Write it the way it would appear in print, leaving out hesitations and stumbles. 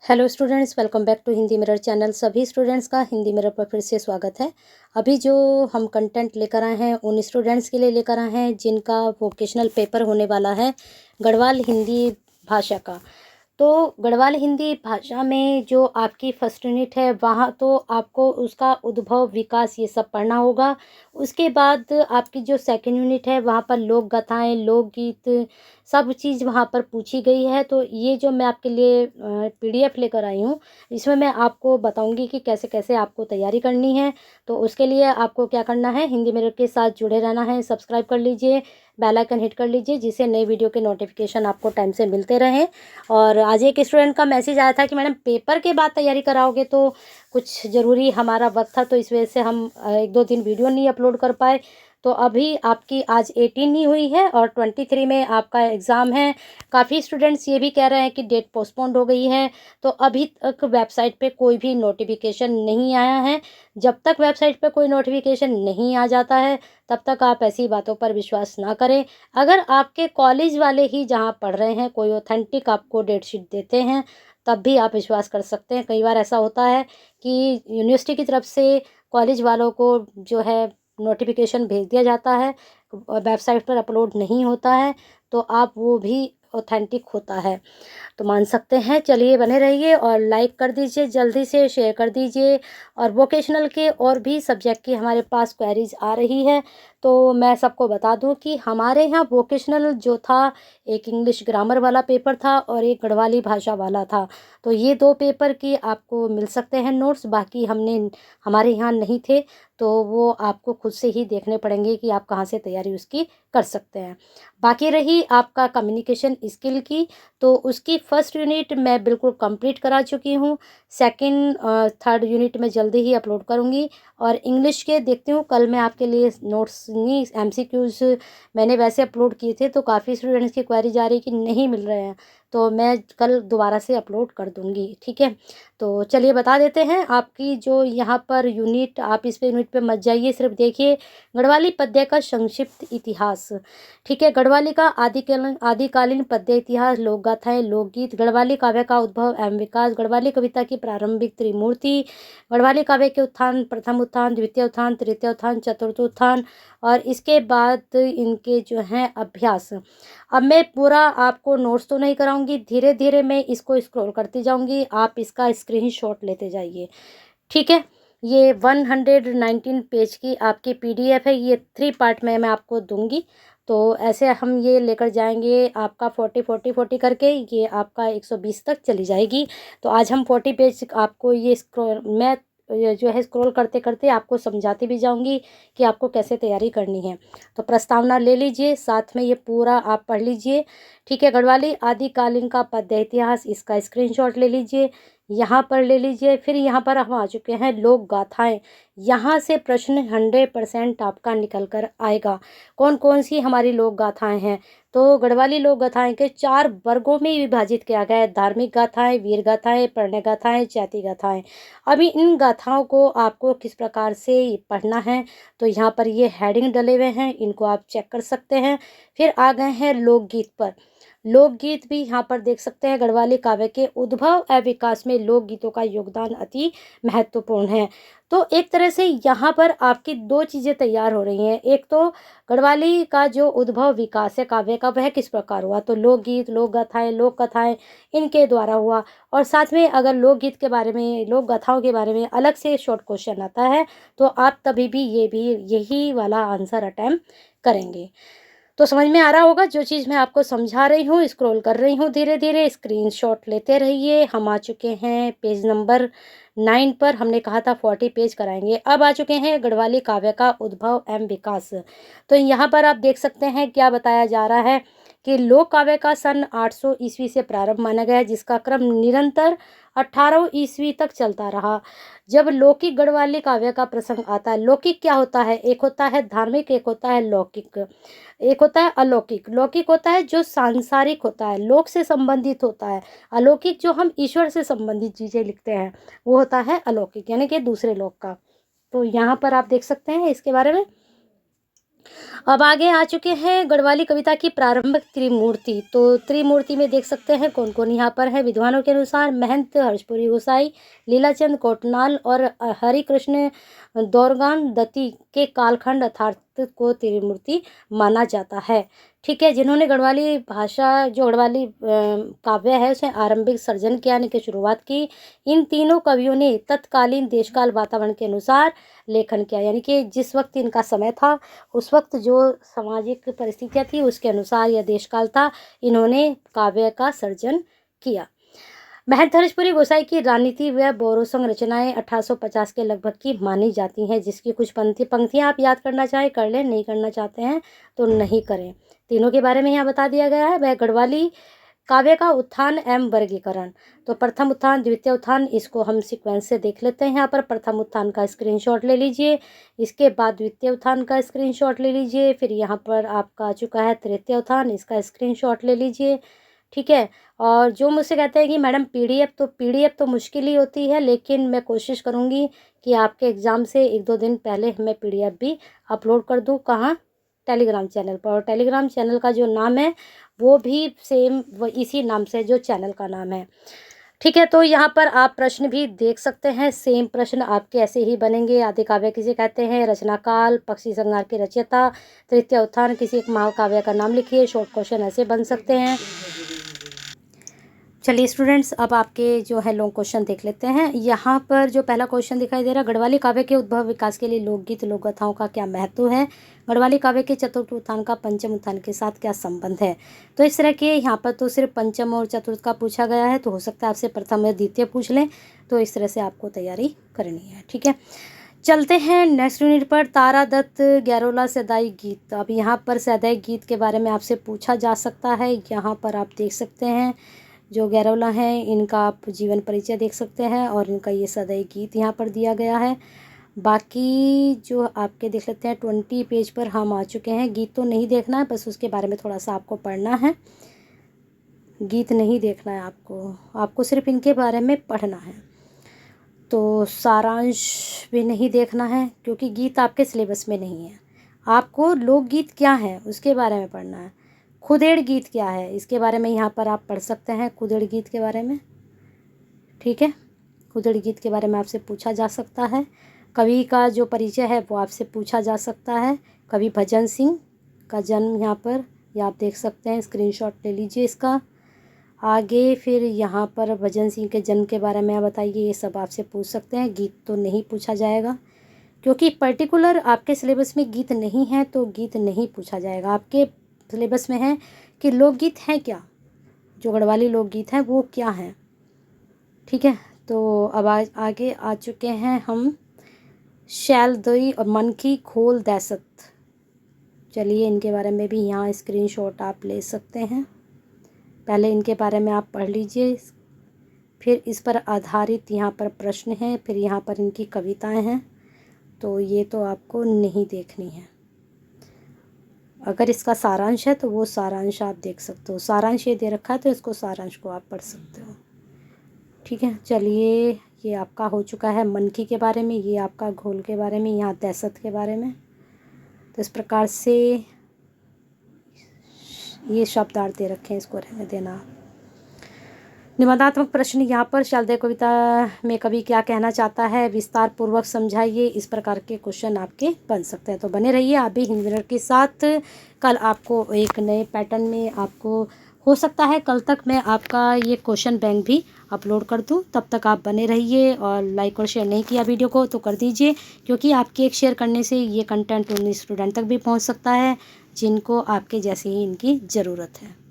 Hello students, welcome back to Hindi mirror channel. सभी students का Hindi mirror पर फिर से स्वागत है। अभी जो हम कंटेंट लेकर आए हैं उन स्टूडेंट्स के लिए लेकर आए हैं जिनका वोकेशनल पेपर होने वाला है गढ़वाल हिंदी भाषा का। तो गढ़वाल हिंदी भाषा में जो आपकी फर्स्ट यूनिट है वहाँ तो आपको उसका उद्भव, विकास ये सब पढ़ना होगा। उसके बाद आपकी जो सेकंड यूनिट है वहाँ पर लोक गाथाएँ, लोकगीत सब चीज़ वहाँ पर पूछी गई है। तो ये जो मैं आपके लिए पीडीएफ लेकर आई हूँ, इसमें मैं आपको बताऊँगी कि कैसे कैसे आपको तैयारी करनी है। तो उसके लिए आपको क्या करना है, हिंदी मिरर के साथ जुड़े रहना है। सब्सक्राइब कर लीजिए, बेल आइकन हिट कर लीजिए, जिससे नई वीडियो के नोटिफिकेशन आपको टाइम से मिलते रहें। और आज एक स्टूडेंट का मैसेज आया था कि मैडम पेपर के बाद तैयारी कराओगे, तो कुछ ज़रूरी हमारा वक्त था, तो इस वजह से हम 1-2 दिन वीडियो नहीं अपलोड कर पाए। तो अभी आपकी आज 18 ही हुई है और 23 में आपका एग्ज़ाम है। काफ़ी स्टूडेंट्स ये भी कह रहे हैं कि डेट पोस्टपोन्ड हो गई है। तो अभी तक वेबसाइट पे कोई भी नोटिफिकेशन नहीं आया है। जब तक वेबसाइट पे कोई नोटिफिकेशन नहीं आ जाता है तब तक आप ऐसी बातों पर विश्वास ना करें। अगर आपके कॉलेज वाले ही जहाँ पढ़ रहे हैं कोई ऑथेंटिक आपको डेट शीट देते हैं तब भी आप विश्वास कर सकते हैं। कई बार ऐसा होता है कि यूनिवर्सिटी की तरफ से कॉलेज वालों को जो है नोटिफिकेशन भेज दिया जाता है, वेबसाइट पर अपलोड नहीं होता है, तो आप वो भी ऑथेंटिक होता है तो मान सकते हैं। चलिए बने रहिए और लाइक कर दीजिए, जल्दी से शेयर कर दीजिए। और वोकेशनल के और भी सब्जेक्ट की हमारे पास क्वेरीज आ रही है। तो मैं सबको बता दूं कि हमारे यहाँ वोकेशनल जो था, एक इंग्लिश ग्रामर वाला पेपर था और एक गढ़वाली भाषा वाला था। तो ये 2 पेपर की आपको मिल सकते हैं नोट्स, बाकी हमारे यहाँ नहीं थे। तो वो आपको खुद से ही देखने पड़ेंगे कि आप कहाँ से तैयारी उसकी कर सकते हैं। बाकी रही आपका कम्युनिकेशन स्किल की, तो उसकी फर्स्ट यूनिट मैं बिल्कुल कंप्लीट करा चुकी हूँ। सेकंड थर्ड यूनिट में जल्दी ही अपलोड करूँगी। और इंग्लिश के देखती हूँ, कल मैं आपके लिए नोट्स नहीं, एमसीक्यूज़ मैंने वैसे अपलोड किए थे, तो काफ़ी स्टूडेंट्स की क्वेरी जा रही है कि नहीं मिल रहे हैं, तो मैं कल दोबारा से अपलोड कर दूँगी, ठीक है। तो चलिए बता देते हैं आपकी जो यहाँ पर यूनिट, आप इस पे यूनिट पे मत जाइए, सिर्फ देखिए गढ़वाली पद्य का संक्षिप्त इतिहास। ठीक है, गढ़वाली का आदिकालीन पद्य इतिहास, लोक गाथाएं, लोकगीत, गढ़वाली काव्य का उद्भव एवं विकास, गढ़वाली कविता की प्रारंभिक त्रिमूर्ति, गढ़वाली काव्य के उत्थान, प्रथम उत्थान, द्वितीय उत्थान, तृतीय उत्थान, चतुर्थ उत्थान, और इसके बाद इनके जो हैं अभ्यास। अब मैं पूरा आपको नोट्स तो नहीं कराऊंगी, धीरे धीरे मैं इसको स्क्रॉल करती जाऊंगी, आप इसका स्क्रीनशॉट लेते जाइए, ठीक है। ये 119 पेज की आपकी पीडीएफ है, ये 3 पार्ट में मैं आपको दूंगी। तो ऐसे हम ये लेकर जाएंगे आपका 40 करके, ये आपका 120 तक चली जाएगी। तो आज हम 40 पेज आपको ये मैं ये जो है स्क्रॉल करते करते आपको समझाती भी जाऊंगी कि आपको कैसे तैयारी करनी है। तो प्रस्तावना ले लीजिए, साथ में ये पूरा आप पढ़ लीजिए, ठीक है। गढ़वाली आदिकालीन का पद्य इतिहास, इसका स्क्रीनशॉट ले लीजिए, यहाँ पर ले लीजिए। फिर यहाँ पर हम आ चुके हैं लोक गाथाएं। यहाँ से प्रश्न 100% आपका निकल कर आएगा। कौन कौन सी हमारी लोक गाथाएं हैं, तो गढ़वाली लोक गाथाएं के 4 वर्गों में विभाजित किया गया है: धार्मिक गाथाएं, वीर गाथाएं, प्रणय गाथाएं, चैती गाथाएं। अभी इन गाथाओं को आपको किस प्रकार से पढ़ना है, तो यहाँ पर ये हेडिंग डले हुए हैं, इनको आप चेक कर सकते हैं। फिर आ गए हैं लोकगीत पर। लोकगीत भी यहाँ पर देख सकते हैं, गढ़वाली काव्य के उद्भव एवं विकास में लोकगीतों का योगदान अति महत्वपूर्ण है। तो एक तरह से यहाँ पर आपकी 2 चीज़ें तैयार हो रही हैं। एक तो गढ़वाली का जो उद्भव विकास है काव्य का, वह किस प्रकार हुआ, तो लोकगीत, लोक गाथाएं, लोक कथाएं इनके द्वारा हुआ। और साथ में अगर लोकगीत के बारे में, लोक गाथाओं के बारे में अलग से शॉर्ट क्वेश्चन आता है तो आप तभी भी यही वाला आंसर अटेम्प्ट करेंगे। तो समझ में आ रहा होगा जो चीज़ मैं आपको समझा रही हूँ, स्क्रॉल कर रही हूँ धीरे धीरे, स्क्रीनशॉट लेते रहिए। हम आ चुके हैं पेज नंबर 9 पर। हमने कहा था 40 पेज कराएंगे, अब आ चुके हैं गढ़वाली काव्य का उद्भव एवं विकास। तो यहाँ पर आप देख सकते हैं क्या बताया जा रहा है कि लोक काव्य का सन 800 ईस्वी से प्रारंभ माना गया है, जिसका क्रम निरंतर 18 ईस्वी तक चलता रहा। जब लौकिक गढ़वाली काव्य का प्रसंग आता है, लौकिक क्या होता है, एक होता है धार्मिक, एक होता है लौकिक, एक होता है अलौकिक। लौकिक होता है जो सांसारिक होता है, लोक से संबंधित होता है। अलौकिक जो हम ईश्वर से संबंधित चीज़ें लिखते हैं वो होता है अलौकिक, यानी कि दूसरे लोक का। तो यहाँ पर आप देख सकते हैं इसके बारे में। अब आगे आ चुके हैं गढ़वाली कविता की प्रारंभिक त्रिमूर्ति। तो त्रिमूर्ति में देख सकते हैं कौन कौन यहाँ पर है। विद्वानों के अनुसार महंत हर्षपुरी गोसाई, लीलाचंद कोटनाल और हरिकृष्ण दौरगान दत्ती के कालखंड अर्थात को त्रिमूर्ति माना जाता है। ठीक है, जिन्होंने गढ़वाली भाषा जो गढ़वाली काव्य है उसे आरंभिक सर्जन किया यानी कि शुरुआत की। इन तीनों कवियों ने तत्कालीन देशकाल वातावरण के अनुसार लेखन किया, यानी कि जिस वक्त इनका समय था उस वक्त जो सामाजिक परिस्थितियाँ थी उसके अनुसार यह देशकाल था, इन्होंने काव्य का सर्जन किया। महंत हर्षपुरी गोसाई की रानीति व बोरोसंग रचनाएं 1850 के लगभग की मानी जाती हैं, जिसकी कुछ पंक्तियां आप याद करना चाहें कर लें, नहीं करना चाहते हैं तो नहीं करें। तीनों के बारे में यहाँ बता दिया गया है। वह गढ़वाली काव्य का उत्थान एवं वर्गीकरण। तो प्रथम उत्थान, द्वितीय उत्थान, इसको हम सीक्वेंस से देख लेते हैं। यहाँ पर प्रथम उत्थान का स्क्रीनशॉट ले लीजिए, इसके बाद द्वितीय उत्थान का स्क्रीनशॉट ले लीजिए, फिर यहाँ पर आपका आ चुका है तृतीय उत्थान, इसका स्क्रीनशॉट ले लीजिए। ठीक है, और जो मुझसे कहते हैं कि मैडम पीडीएफ तो मुश्किल ही होती है, लेकिन मैं कोशिश करूँगी कि आपके एग्ज़ाम से 1-2 दिन पहले मैं पीडीएफ भी अपलोड कर दूँ। कहाँ? टेलीग्राम चैनल पर। और टेलीग्राम चैनल का जो नाम है वो भी सेम इसी नाम से जो चैनल का नाम है। ठीक है, तो यहाँ पर आप प्रश्न भी देख सकते हैं। सेम प्रश्न आपके ऐसे ही बनेंगे। आदि काव्य किसे कहते हैं, रचनाकाल, पक्षी श्रृंगार के रचयिता, तृतीय उत्थान, किसी एक महाकाव्य का नाम लिखिए। शॉर्ट क्वेश्चन ऐसे बन सकते हैं। चलिए स्टूडेंट्स, अब आपके जो है लॉन्ग क्वेश्चन देख लेते हैं। यहाँ पर जो पहला क्वेश्चन दिखाई दे रहा है, गढ़वाली काव्य के उद्भव विकास के लिए लोकगीत लोकगाथाओं का क्या महत्व है, गढ़वाली काव्य के चतुर्थ उत्थान का पंचम उत्थान के साथ क्या संबंध है। तो इस तरह के यहाँ पर तो सिर्फ पंचम और चतुर्थ का पूछा गया है, तो हो सकता है आपसे प्रथम या द्वितीय पूछ लें, तो इस तरह से आपको तैयारी करनी है। ठीक है, चलते हैं नेक्स्ट यूनिट पर। तारा दत्त गैरोला सदाई गीत। अब यहाँ पर सदाई गीत के बारे में आपसे पूछा जा सकता है। यहाँ पर आप देख सकते हैं जो गैरोला हैं इनका आप जीवन परिचय देख सकते हैं और इनका ये सदाई गीत यहाँ पर दिया गया है। बाकी जो आपके देख लेते हैं 20 पेज पर हम आ चुके हैं। गीत तो नहीं देखना है, बस उसके बारे में थोड़ा सा आपको पढ़ना है। गीत नहीं देखना है आपको सिर्फ इनके बारे में पढ़ना है। तो सारांश भी नहीं देखना है क्योंकि गीत आपके सिलेबस में नहीं है। आपको लोकगीत क्या है उसके बारे में पढ़ना है। खुदेड़ गीत क्या है इसके बारे में यहाँ पर आप पढ़ सकते हैं, खुदेड़ गीत के बारे में। ठीक है, खुदेड़ गीत के बारे में आपसे पूछा जा सकता है। कवि का जो परिचय है वो आपसे पूछा जा सकता है। कवि भजन सिंह का जन्म यहाँ पर ये आप देख सकते हैं, स्क्रीनशॉट ले लीजिए इसका। आगे फिर यहाँ पर भजन सिंह के जन्म के बारे में आप बताइए, ये सब आपसे पूछ सकते हैं। गीत तो नहीं पूछा जाएगा क्योंकि पर्टिकुलर आपके सिलेबस में गीत नहीं है, तो गीत नहीं पूछा जाएगा। आपके सिलेबस में है कि लोकगीत हैं क्या, जो गढ़वाली लोकगीत हैं वो क्या हैं। ठीक है, तो अब आगे आ चुके हैं हम। शैलदोई और मनकी खोल दहशत। चलिए इनके बारे में भी यहाँ स्क्रीनशॉट आप ले सकते हैं। पहले इनके बारे में आप पढ़ लीजिए, फिर इस पर आधारित यहाँ पर प्रश्न हैं, फिर यहाँ पर इनकी कविताएं हैं। तो ये तो आपको नहीं देखनी है। अगर इसका सारांश है तो वो सारांश आप देख सकते हो। सारांश ये दे रखा है तो इसको सारांश को आप पढ़ सकते हो। ठीक है, चलिए ये आपका हो चुका है मनकी के बारे में, ये आपका घोल के बारे में, यहाँ दहशत के बारे में। तो इस प्रकार से ये शब्दार्थ दे रखे हैं, इसको रहने देना। निबंधात्मक प्रश्न यहाँ पर शैलदय कविता में कवि क्या कहना चाहता है, विस्तार पूर्वक समझाइए। इस प्रकार के क्वेश्चन आपके बन सकते हैं। तो बने रहिए आप भी हिंदी मिरर के साथ। कल आपको एक नए पैटर्न में आपको हो सकता है कल तक मैं आपका ये क्वेश्चन बैंक भी अपलोड कर दूं। तब तक आप बने रहिए और लाइक और शेयर नहीं किया वीडियो को तो कर दीजिए, क्योंकि आपके एक शेयर करने से ये कंटेंट उन स्टूडेंट तक भी पहुँच सकता है जिनको आपके जैसे ही इनकी ज़रूरत है।